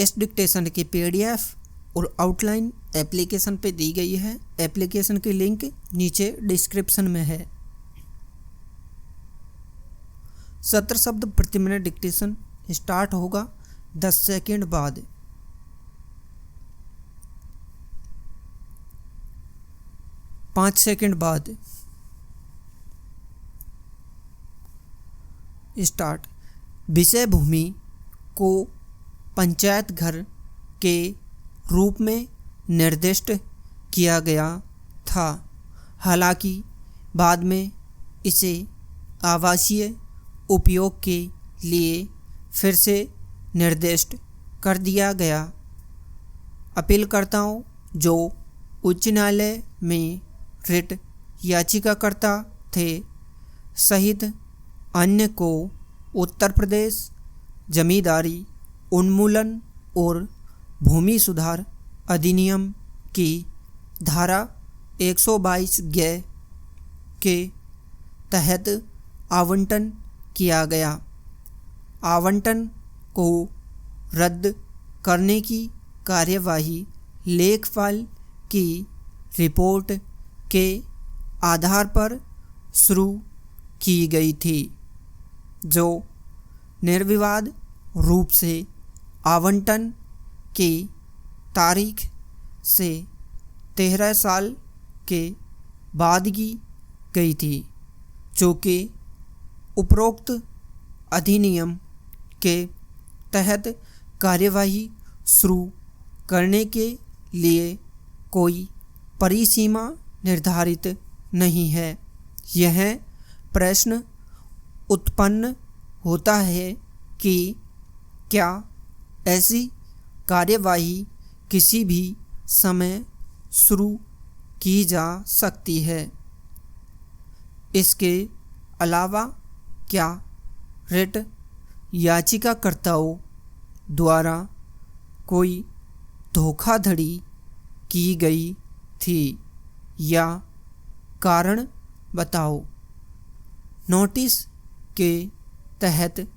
इस डिक्टेशन की PDF और आउटलाइन एप्लीकेशन पे दी गई है। एप्लीकेशन की लिंक नीचे डिस्क्रिप्शन में है। 70 शब्द प्रति मिनट डिक्टेशन स्टार्ट होगा 10 सेकेंड बाद। पाँच सेकेंड बाद स्टार्ट। विषय भूमि को पंचायत घर के रूप में निर्दिष्ट किया गया था, हालांकि बाद में इसे आवासीय उपयोग के लिए फिर से निर्दिष्ट कर दिया गया। अपीलकर्ताओं जो उच्च न्यायालय में रिट याचिकाकर्ता थे सहित अन्य को उत्तर प्रदेश जमींदारी उन्मूलन और भूमि सुधार अधिनियम की धारा 122 के तहत आवंटन किया गया। आवंटन को रद्द करने की कार्यवाही लेखपाल की रिपोर्ट के आधार पर शुरू की गई थी, जो निर्विवाद रूप से आवंटन की तारीख से 13 साल के बाद की गई थी, जो कि उपरोक्त अधिनियम के तहत कार्यवाही शुरू करने के लिए कोई परिसीमा निर्धारित नहीं है। यह प्रश्न उत्पन्न होता है कि क्या ऐसी कार्यवाही किसी भी समय शुरू की जा सकती है। इसके अलावा क्या रिट याचिकाकर्ताओं द्वारा कोई धोखाधड़ी की गई थी या कारण बताओ। नोटिस के तहत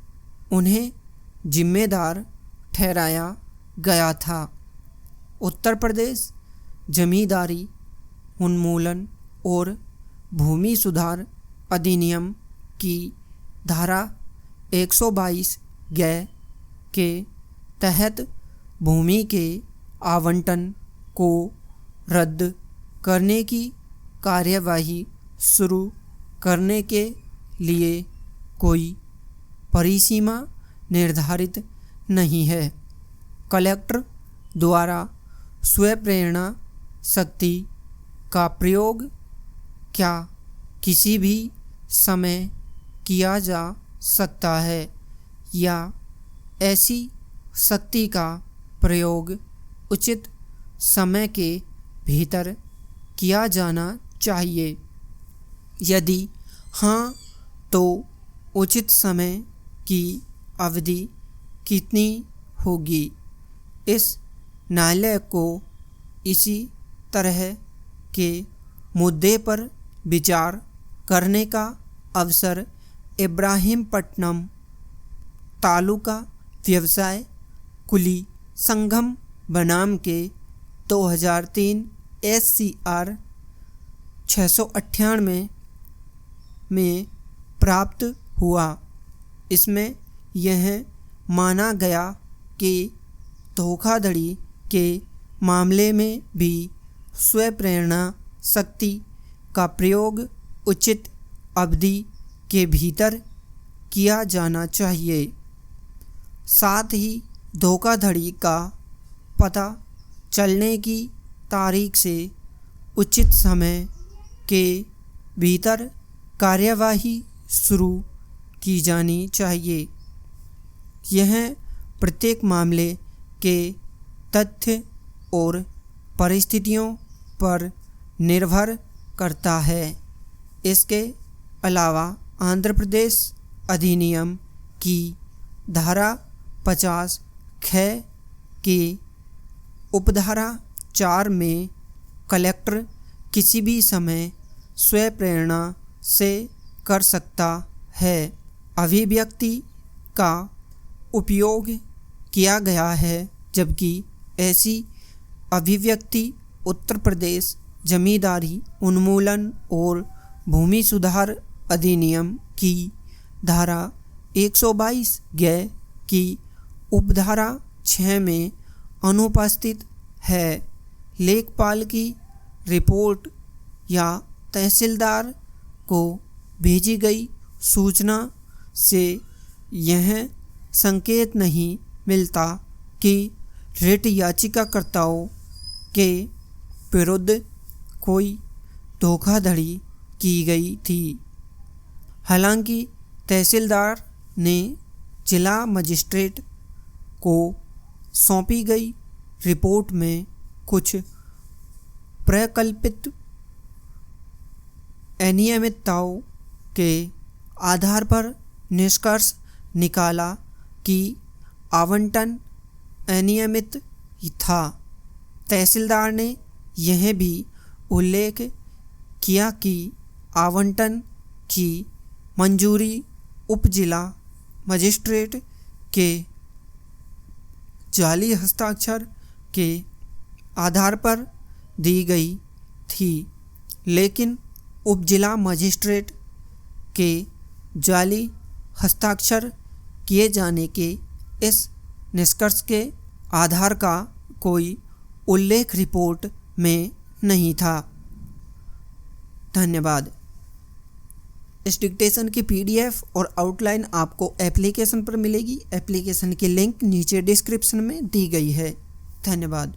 उन्हें जिम्मेदार ठहराया गया था। उत्तर प्रदेश जमींदारी उन्मूलन और भूमि सुधार अधिनियम की धारा 122 के तहत भूमि के आवंटन को रद्द करने की कार्यवाही शुरू करने के लिए कोई परिसीमा निर्धारित नहीं है। कलेक्टर द्वारा स्वप्रेरणा शक्ति का प्रयोग क्या किसी भी समय किया जा सकता है या ऐसी शक्ति का प्रयोग उचित समय के भीतर किया जाना चाहिए? यदि हाँ, तो उचित समय की अवधि कितनी होगी? इस न्यायालय को इसी तरह के मुद्दे पर विचार करने का अवसर इब्राहीमपट्टनम तालुका व्यवसाय कुली संगम बनाम के 2003 SCR 698 में प्राप्त हुआ। इसमें यह माना गया कि धोखाधड़ी के मामले में भी स्वप्रेरणा शक्ति का प्रयोग उचित अवधि के भीतर किया जाना चाहिए। साथ ही धोखाधड़ी का पता चलने की तारीख से उचित समय के भीतर कार्यवाही शुरू की जानी चाहिए। यह प्रत्येक मामले के तथ्य और परिस्थितियों पर निर्भर करता है। इसके अलावा आंध्र प्रदेश अधिनियम की धारा 50 की उपधारा 4 में कलेक्टर किसी भी समय स्वप्रेरणा से कर सकता है। अभिव्यक्ति का उपयोग किया गया है जबकि ऐसी अभिव्यक्ति उत्तर प्रदेश जमींदारी उन्मूलन और भूमि सुधार अधिनियम की धारा 122 की उपधारा 6 में अनुपस्थित है। लेखपाल की रिपोर्ट या तहसीलदार को भेजी गई सूचना से यह संकेत नहीं मिलता कि रिट याचिकाकर्ताओं के विरुद्ध कोई धोखाधड़ी की गई थी। हालांकि तहसीलदार ने जिला मजिस्ट्रेट को सौंपी गई रिपोर्ट में कुछ प्रकल्पित अनियमितताओं के आधार पर निष्कर्ष निकाला कि आवंटन अनियमित था। तहसीलदार ने यह भी उल्लेख किया कि आवंटन की मंजूरी उपजिला मजिस्ट्रेट के जाली हस्ताक्षर के आधार पर दी गई थी, लेकिन उपजिला मजिस्ट्रेट के जाली हस्ताक्षर किए जाने के इस निष्कर्ष के आधार का कोई उल्लेख रिपोर्ट में नहीं था। धन्यवाद। इस डिक्टेशन की PDF और आउटलाइन आपको एप्लीकेशन पर मिलेगी। एप्लीकेशन की लिंक नीचे डिस्क्रिप्शन में दी गई है। धन्यवाद।